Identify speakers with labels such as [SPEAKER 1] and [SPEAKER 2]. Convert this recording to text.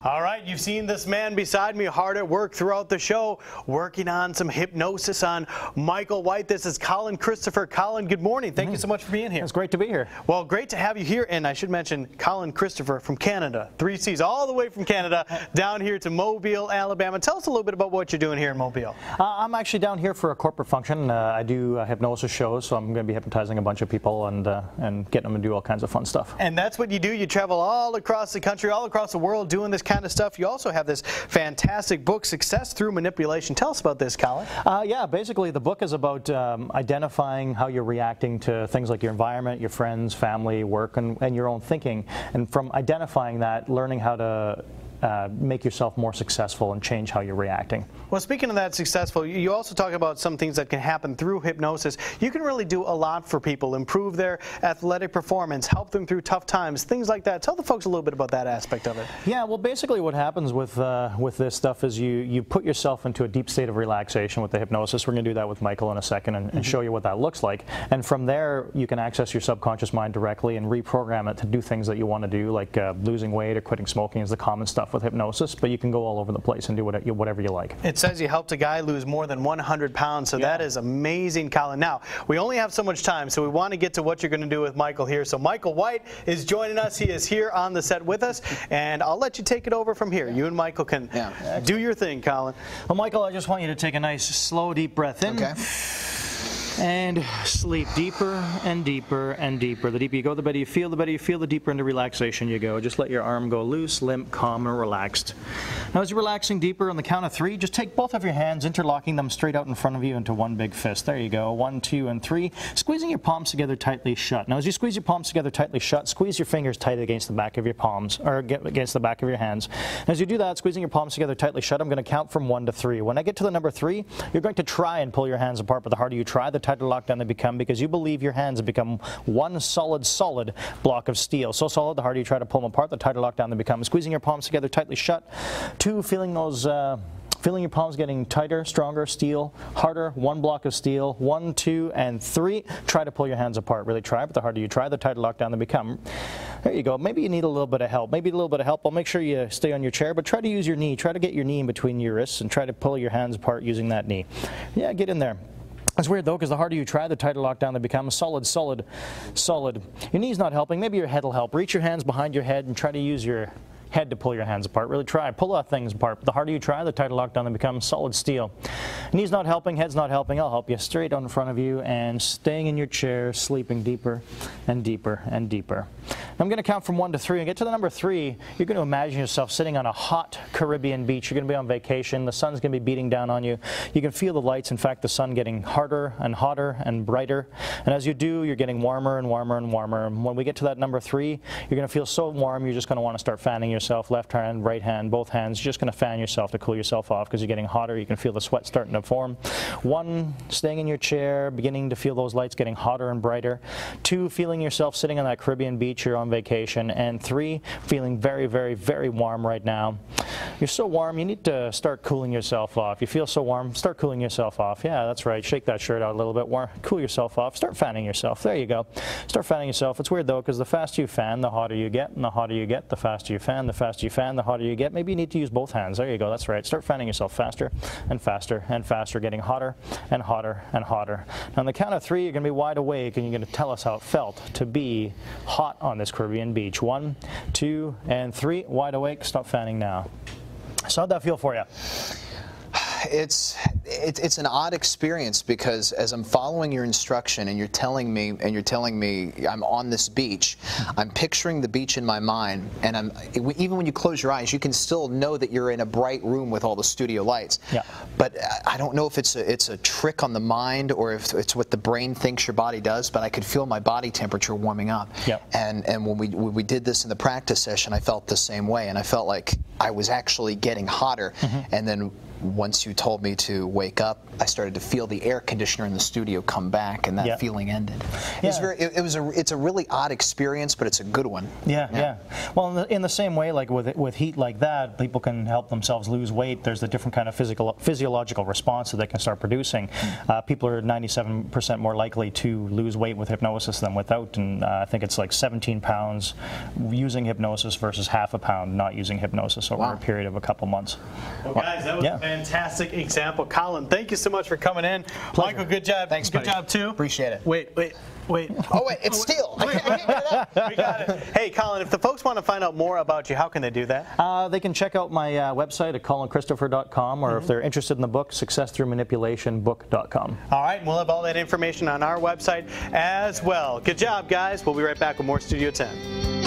[SPEAKER 1] All right, you've seen this man beside me hard at work throughout the show, working on some hypnosis on Michael White. This is Colin Christopher. Colin, good morning. Thank you so much for being here.
[SPEAKER 2] It's great to be here.
[SPEAKER 1] Well, great to have you here. And I should mention Colin Christopher from Canada, 3 C's, all the way from Canada down here to Mobile, Alabama. Tell us a little bit about what you're doing here in Mobile.
[SPEAKER 2] I'm actually down here for a corporate function. I do hypnosis shows, so I'm going to be hypnotizing a bunch of people and getting them to do all kinds of fun stuff.
[SPEAKER 1] And that's what you do. You travel all across the country, all across the world doing this kind of stuff. You also have this fantastic book, Success Through Manipulation. Tell us about this, Colin.
[SPEAKER 2] Yeah, basically the book is about identifying how you're reacting to things like your environment, your friends, family, work, and your own thinking. And from identifying that, learning how to make yourself more successful and change how you're reacting.
[SPEAKER 1] Well, speaking of that successful, you also talk about some things that can happen through hypnosis. You can really do a lot for people, improve their athletic performance, help them through tough times, things like that. Tell the folks a little bit about that aspect of it.
[SPEAKER 2] Yeah, well, basically what happens with this stuff is you put yourself into a deep state of relaxation with the hypnosis. We're going to do that with Michael in a second and show you what that looks like. And from there, you can access your subconscious mind directly and reprogram it to do things that you want to do, like losing weight or quitting smoking is the common stuff with hypnosis, but you can go all over the place and do whatever you like.
[SPEAKER 1] It says you helped a guy lose more than 100 pounds, so that is amazing, Colin. Now, we only have so much time, so we want to get to what you're going to do with Michael here. So Michael White is joining us. He is here on the set with us, and I'll let you take it over from here. You and Michael can do your thing, Colin.
[SPEAKER 2] Well, Michael, I just want you to take a nice, slow, deep breath in.
[SPEAKER 3] Okay.
[SPEAKER 2] And sleep deeper and deeper and deeper. The deeper you go, the better you feel. The better you feel, the deeper into relaxation you go. Just let your arm go loose, limp, calm, and relaxed. Now, as you're relaxing deeper, on the count of 3, just take both of your hands, interlocking them straight out in front of you into one big fist. There you go. 1, 2, and 3. Squeezing your palms together tightly shut. Now, as you squeeze your palms together tightly shut, squeeze your fingers tight against the back of your palms, or against the back of your hands. And as you do that, squeezing your palms together tightly shut, I'm going to count from 1 to 3. When I get to the number 3, you're going to try and pull your hands apart, but the harder you try, the tighter lockdown they become, because you believe your hands have become one solid block of steel. So solid, the harder you try to pull them apart, the tighter lockdown they become. Squeezing your palms together tightly shut. 2, feeling those feeling your palms getting tighter, stronger, steel, harder, 1 block of steel. 1, 2, and 3. Try to pull your hands apart. Really try, but the harder you try, the tighter lockdown they become. There you go. Maybe you need a little bit of help. Maybe a little bit of help. I'll make sure you stay on your chair, but try to use your knee. Try to get your knee in between your wrists and try to pull your hands apart using that knee. Yeah, get in there. It's weird though, because the harder you try, the tighter lockdown they become. Solid. Your knee's not helping. Maybe your head will help. Reach your hands behind your head and try to use your head to pull your hands apart. Really try. Pull out things apart. But the harder you try, the tighter lockdown they become. Solid steel. Knees not helping, head's not helping. I'll help you. Straight on in front of you and staying in your chair, sleeping deeper and deeper and deeper. I'm going to count from 1 to 3 and get to the number 3. You're going to imagine yourself sitting on a hot Caribbean beach. You're going to be on vacation. The sun's going to be beating down on you. You can feel the lights. In fact, the sun getting harder and hotter and brighter. And as you do, you're getting warmer and warmer and warmer. And when we get to that number 3, you're going to feel so warm, you're just going to want to start fanning yourself. Left hand, right hand, both hands. You're just going to fan yourself to cool yourself off because you're getting hotter. You can feel the sweat starting to form. 1, staying in your chair, beginning to feel those lights getting hotter and brighter. 2, feeling yourself sitting on that Caribbean beach. You're on vacation. And 3, feeling very, very, very warm right now. You're so warm, you need to start cooling yourself off. You feel so warm, start cooling yourself off. Yeah, that's right. Shake that shirt out a little bit. Warm. Cool yourself off. Start fanning yourself. There you go. Start fanning yourself. It's weird though, because the faster you fan, the hotter you get, and the hotter you get, the faster you fan, the faster you fan, the hotter you get. Maybe you need to use both hands. There you go. That's right. Start fanning yourself faster and faster and faster, getting hotter and hotter and hotter. Now on the count of 3, you're going to be wide awake and you're going to tell us how it felt to be hot on this Caribbean beach. 1, 2, and 3. Wide awake. Stop fanning now. So how'd that feel for you?
[SPEAKER 3] It's an odd experience because as I'm following your instruction and you're telling me I'm on this beach, I'm picturing the beach in my mind, and even when you close your eyes, you can still know that you're in a bright room with all the studio lights. Yeah. But I don't know if it's a trick on the mind or if it's what the brain thinks your body does, but I could feel my body temperature warming up. Yep. And when we did this in the practice session, I felt the same way, and I felt like I was actually getting hotter. And then once you told me to wake up, I started to feel the air conditioner in the studio come back, and that feeling ended. It's a really odd experience, but it's a good one.
[SPEAKER 2] Yeah. Well, in the same way, like with heat like that, people can help themselves lose weight. There's a different kind of physiological response that they can start producing. People are 97% more likely to lose weight with hypnosis than without, and I think it's like 17 pounds using hypnosis versus half a pound not using hypnosis over a period of a couple months.
[SPEAKER 1] Well, guys, that was a fantastic example. Colin, thank you so much for coming in.
[SPEAKER 2] Pleasure.
[SPEAKER 1] Michael, good job.
[SPEAKER 3] Thanks,
[SPEAKER 1] good
[SPEAKER 3] buddy.
[SPEAKER 1] job too.
[SPEAKER 3] Appreciate it.
[SPEAKER 1] Wait.
[SPEAKER 3] Oh wait, it's steel. I can't get it up.
[SPEAKER 1] We got it. Hey, Colin, if the folks want to find out more about you, how can they do that?
[SPEAKER 2] They can check out my website at colinchristopher.com, or if they're interested in the book, successthroughmanipulationbook.com.
[SPEAKER 1] All right, we'll have all that information on our website as well. Good job, guys. We'll be right back with more Studio 10.